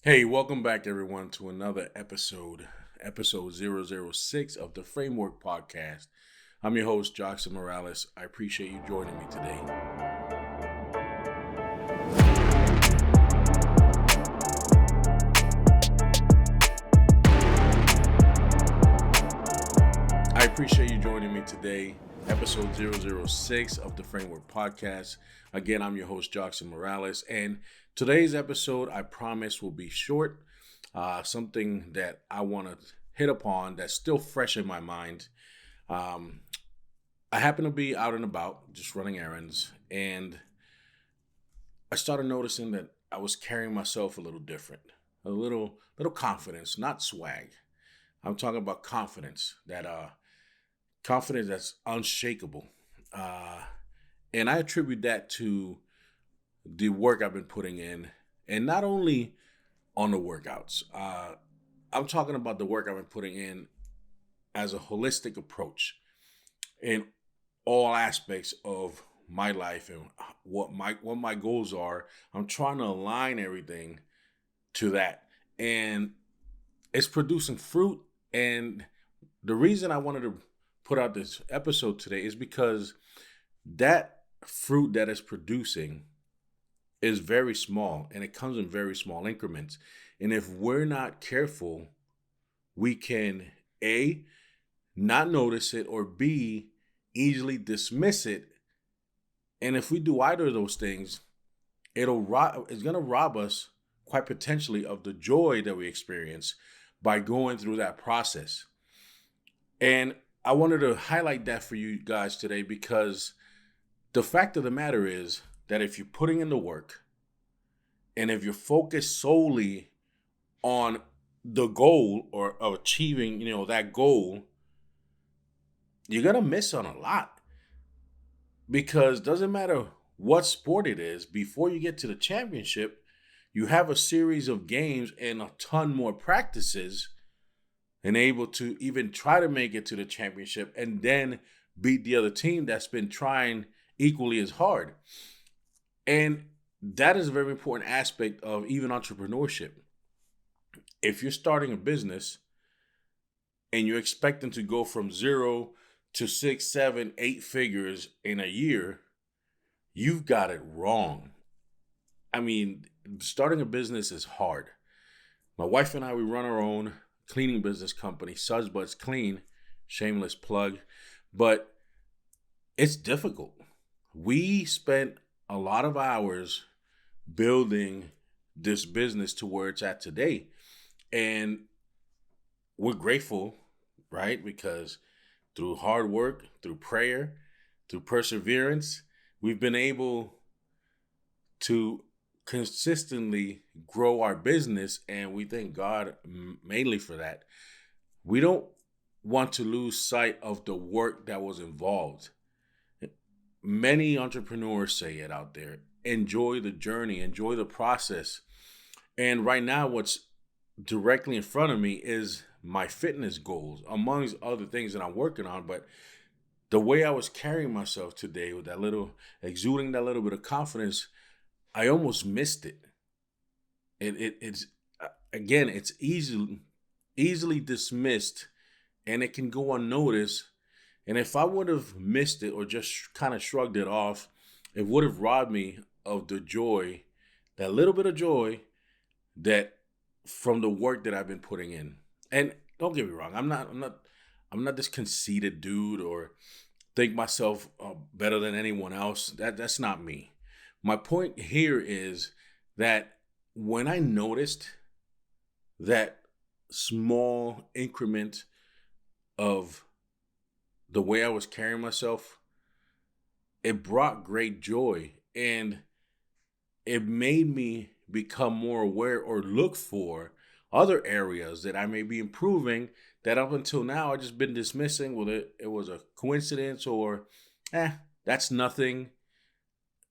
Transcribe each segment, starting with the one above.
Hey, welcome back everyone to another episode 006 of the Framework Podcast. I'm your host, Jackson Morales. I appreciate you joining me today. I appreciate you joining me today, episode 006 of the Framework Podcast. Again, I'm your host, Jackson Morales, and today's episode, I promise, will be short. Something that I want to hit upon that's still fresh in my mind. Um, I happen to be out and about, just running errands, and I started noticing that I was carrying myself a little different, a little confidence, not swag. I'm talking about confidence that's unshakable. Uh, and I attribute that to the work I've been putting in, and not only on the workouts. I'm talking about the work I've been putting in as a holistic approach in all aspects of my life and what my goals are. I'm trying to align everything to that, and it's producing fruit. And the reason I wanted to put out this episode today is because that fruit that it's producing is very small, and it comes in very small increments. And if we're not careful, we can A, not notice it, or B, easily dismiss it. And if we do either of those things, it's going to rob us quite potentially of the joy that we experience by going through that process. And I wanted to highlight that for you guys today because the fact of the matter is that if you're putting in the work and if you're focused solely on the goal or of achieving, that goal, you're going to miss on a lot because it doesn't matter what sport it is, before you get to the championship, you have a series of games and a ton more practices and able to even try to make it to the championship and then beat the other team that's been trying equally as hard. And that is a very important aspect of even entrepreneurship. If you're starting a business and you're expecting to go from 0 to 6, 7, 8 figures in a year, you've got it wrong. I mean, starting a business is hard. My wife and I, we run our own cleaning business company, Suds Buds Clean, shameless plug, but it's difficult. We spent a lot of hours building this business to where it's at today. And we're grateful, right? Because through hard work, through prayer, through perseverance, we've been able to consistently grow our business, and we thank God mainly for that. We don't want to lose sight of the work that was involved. Many entrepreneurs say it out there. Enjoy the journey, enjoy the process. And right now, what's directly in front of me is my fitness goals, amongst other things that I'm working on. But the way I was carrying myself today with exuding that little bit of confidence, I almost missed it. It's again, it's easily dismissed, and it can go unnoticed. And if I would have missed it or just kind of shrugged it off, it would have robbed me of the joy, that little bit of joy that from the work that I've been putting in. And don't get me wrong, I'm not this conceited dude or think myself better than anyone else. That's not me. My point here is that when I noticed that small increment of the way I was carrying myself, it brought great joy, and it made me become more aware or look for other areas that I may be improving that up until now I just been dismissing, whether it was a coincidence or that's nothing.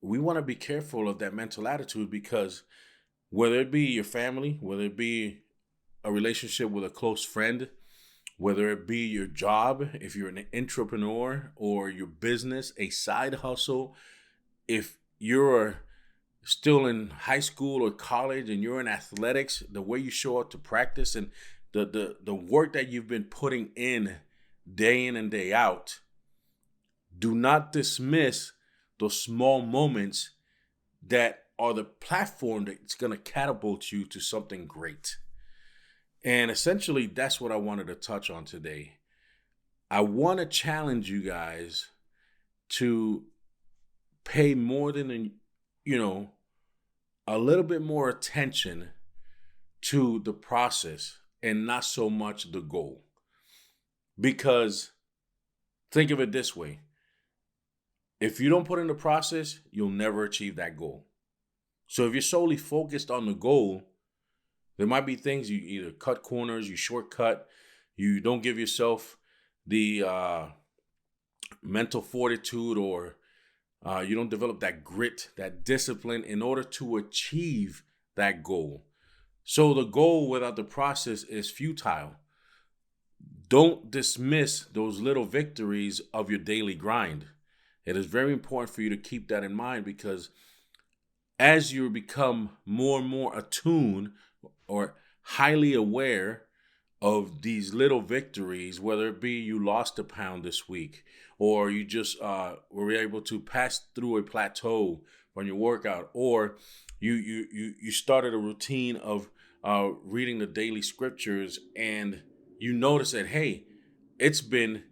We want to be careful of that mental attitude because whether it be your family, whether it be a relationship with a close friend, whether it be your job, if you're an entrepreneur, or your business, a side hustle, if you're still in high school or college and you're in athletics, the way you show up to practice and the work that you've been putting in and day out, do not dismiss those small moments that are the platform that's going to catapult you to something great. And essentially, that's what I wanted to touch on today. I want to challenge you guys to pay more than, a little bit more attention to the process and not so much the goal. Because think of it this way. If you don't put in the process, you'll never achieve that goal. So if you're solely focused on the goal, there might be things you either cut corners, you shortcut, you don't give yourself the mental fortitude, or you don't develop that grit, that discipline in order to achieve that goal. So the goal without the process is futile. Don't dismiss those little victories of your daily grind. It is very important for you to keep that in mind, because as you become more and more attuned or highly aware of these little victories, whether it be you lost a pound this week, or you just were able to pass through a plateau on your workout, or you started a routine of reading the daily scriptures, and you notice that, hey, it's been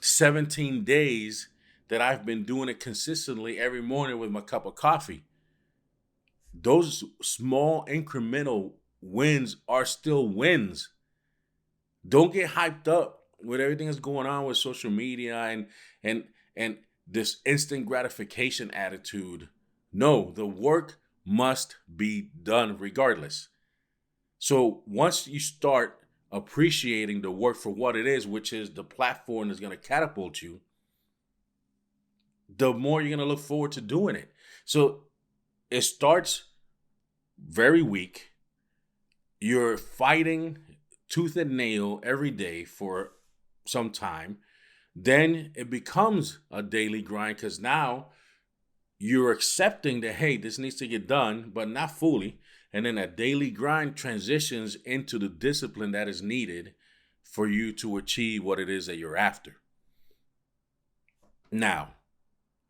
17 days that I've been doing it consistently every morning with my cup of coffee. Those small incremental wins are still wins. Don't get hyped up with everything that's going on with social media and this instant gratification attitude. No, the work must be done regardless. So once you start appreciating the work for what it is, which is the platform that's going to catapult you, the more you're going to look forward to doing it. So it starts very weak. You're fighting tooth and nail every day for some time. Then it becomes a daily grind, because now you're accepting that, hey, this needs to get done, but not fully. And then that daily grind transitions into the discipline that is needed for you to achieve what it is that you're after. Now,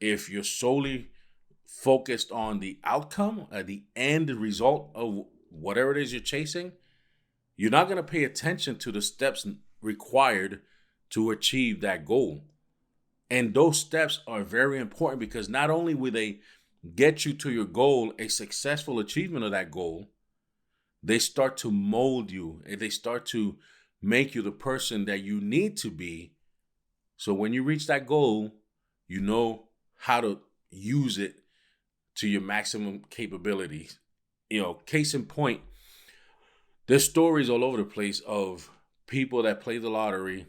if you're solely focused on the outcome, the end result of whatever it is you're chasing, you're not going to pay attention to the steps required to achieve that goal. And those steps are very important, because not only will they get you to your goal, a successful achievement of that goal, they start to mold you and they start to make you the person that you need to be. So when you reach that goal, you know how to use it to your maximum capabilities. Case in point, there's stories all over the place of people that play the lottery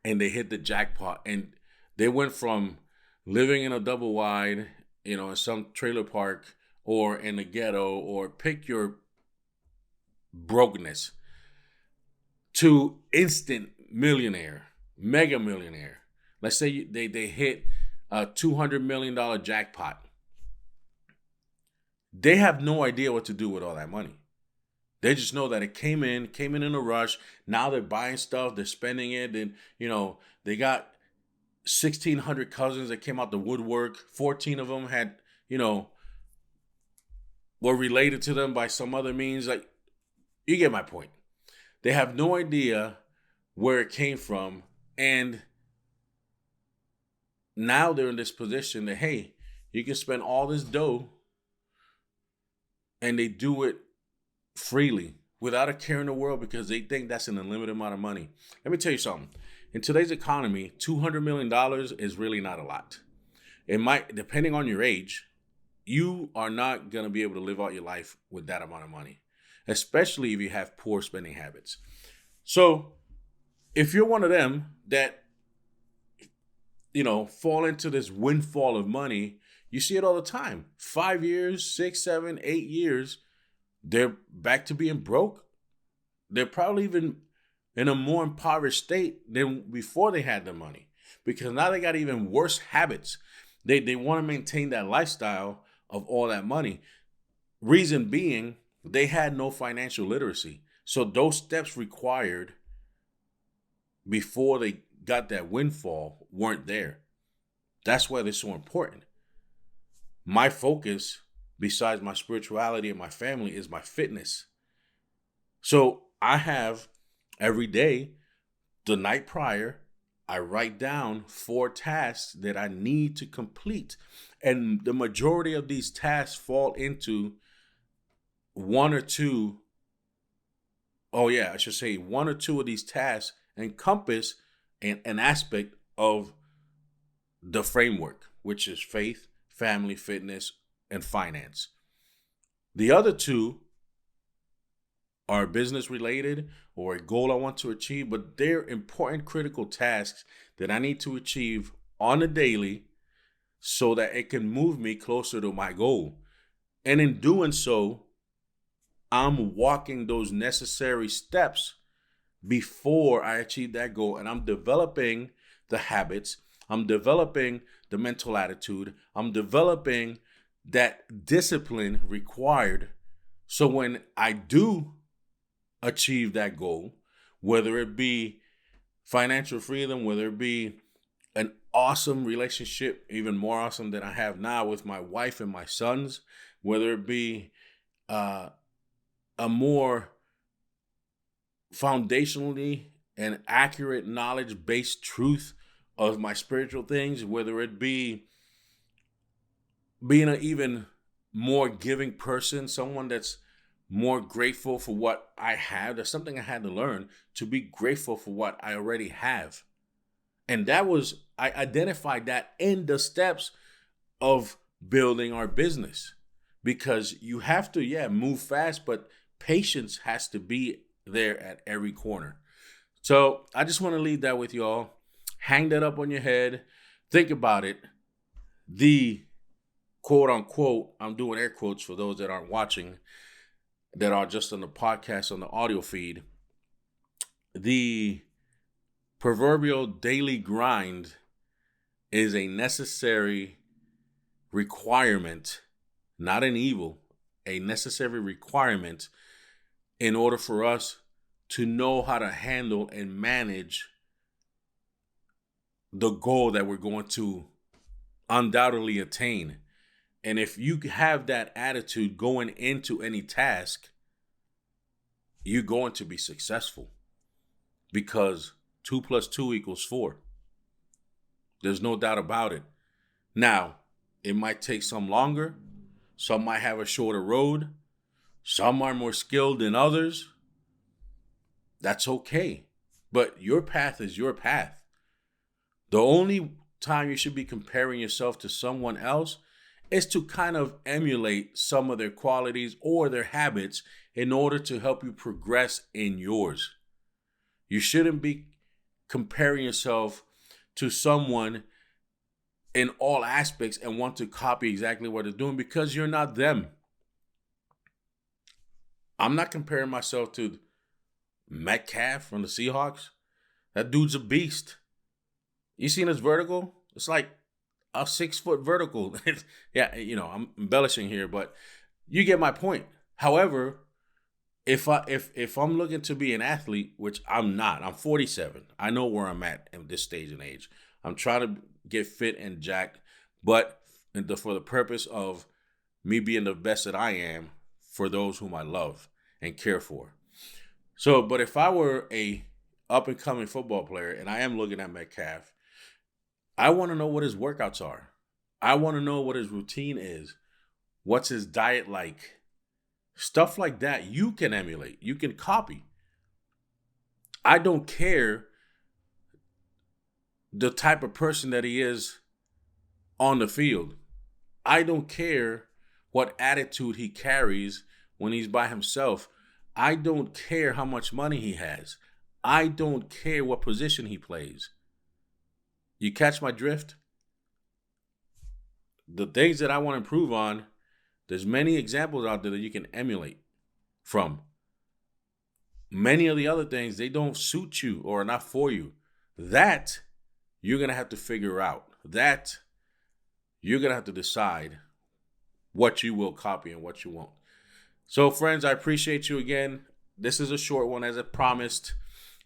and they hit the jackpot, and they went from living in a double wide, in some trailer park or in the ghetto, or pick your brokenness, to instant millionaire, mega millionaire. Let's say they hit a $200 million jackpot. They have no idea what to do with all that money. They just know that it came in a rush. Now they're buying stuff, they're spending it, and they got 1,600 cousins that came out the woodwork. 14 of them had, were related to them by some other means. Like, you get my point. They have no idea where it came from, and now they're in this position that, hey, you can spend all this dough, and they do it freely without a care in the world, because they think that's an unlimited amount of money. Let me tell you something. In today's economy, $200 million is really not a lot. It might, depending on your age, you are not going to be able to live out your life with that amount of money, especially if you have poor spending habits. So if you're one of them that, fall into this windfall of money, you see it all the time. 5 years, 6, 7, 8 years, they're back to being broke. They're probably even in a more impoverished state than before they had the money, because now they got even worse habits. They want to maintain that lifestyle of all that money. Reason being, they had no financial literacy. So those steps required before they got that windfall weren't there. That's why they're so important. My focus, besides my spirituality and my family, is my fitness. So I have every day, the night prior, I write down 4 tasks that I need to complete. And the majority of these tasks fall into one or two. Oh, yeah, I should say 1 or 2 of these tasks encompass an aspect of the framework, which is faith, family, fitness, and finance. The other 2 are business related or a goal I want to achieve, but they're important, critical tasks that I need to achieve on a daily so that it can move me closer to my goal. And in doing so, I'm walking those necessary steps before I achieve that goal. And I'm developing the habits. I'm developing the mental attitude. I'm developing that discipline required. So when I do achieve that goal, whether it be financial freedom, whether it be an awesome relationship, even more awesome than I have now with my wife and my sons, whether it be a more foundationally and accurate knowledge-based truth of my spiritual things, whether it be being an even more giving person, someone that's more grateful for what I have. That's something I had to learn, to be grateful for what I already have. And I identified that in the steps of building our business, because you have to, move fast, but patience has to be there at every corner. So I just want to leave that with y'all. Hang that up on your head. Think about it. The quote unquote, I'm doing air quotes for those that aren't watching, that are just on the podcast, on the audio feed. The proverbial daily grind is a necessary requirement, not an evil, a necessary requirement in order for us to know how to handle and manage the goal that we're going to undoubtedly attain. And if you have that attitude going into any task, you're going to be successful, because 2 + 2 = 4. There's no doubt about it. Now, it might take some longer. Some might have a shorter road. Some are more skilled than others. That's okay. But your path is your path. The only time you should be comparing yourself to someone else is to kind of emulate some of their qualities or their habits in order to help you progress in yours. You shouldn't be comparing yourself to someone in all aspects and want to copy exactly what they're doing, because you're not them. I'm not comparing myself to Metcalf from the Seahawks. That dude's a beast. You seen his vertical? It's like a 6-foot vertical. Yeah, I'm embellishing here, but you get my point. However, if I'm looking to be an athlete, which I'm not, I'm 47. I know where I'm at this stage and age. I'm trying to get fit and jacked, but for the purpose of me being the best that I am for those whom I love and care for. So, but if I were a up and coming football player and I am looking at Metcalf, I want to know what his workouts are. I want to know what his routine is. What's his diet like? Stuff like that you can emulate. You can copy. I don't care the type of person that he is on the field. I don't care what attitude he carries when he's by himself. I don't care how much money he has. I don't care what position he plays. You catch my drift? The things that I want to improve on, there's many examples out there that you can emulate from. Many of the other things, they don't suit you or are not for you. That you're going to have to figure out. That you're going to have to decide what you will copy and what you won't. So, friends, I appreciate you again. This is a short one, as I promised.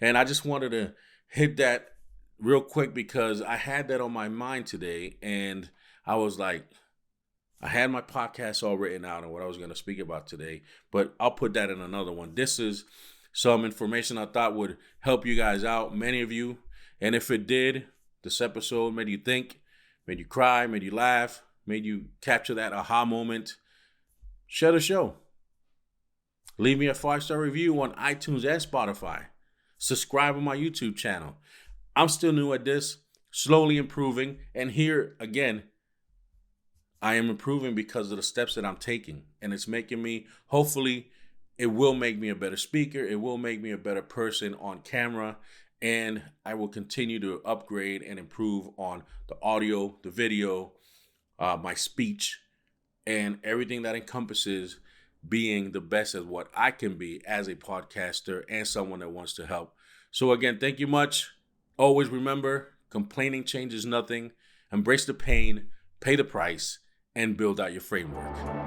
And I just wanted to hit that real quick because I had that on my mind today. And I was like, I had my podcast all written out on what I was going to speak about today, but I'll put that in another one. This is some information I thought would help you guys out, many of you. And if it did, this episode made you think, made you cry, made you laugh, made you capture that aha moment, share the show. Leave me a 5-star review on iTunes and Spotify. Subscribe on my YouTube channel. I'm still new at this, slowly improving. And here, again, I am improving because of the steps that I'm taking. And it's making me, hopefully, it will make me a better speaker. It will make me a better person on camera. And I will continue to upgrade and improve on the audio, the video, my speech, and everything that encompasses being the best at what I can be as a podcaster and someone that wants to help. So again, thank you much. Always remember, complaining changes nothing. Embrace the pain, pay the price, and build out your framework.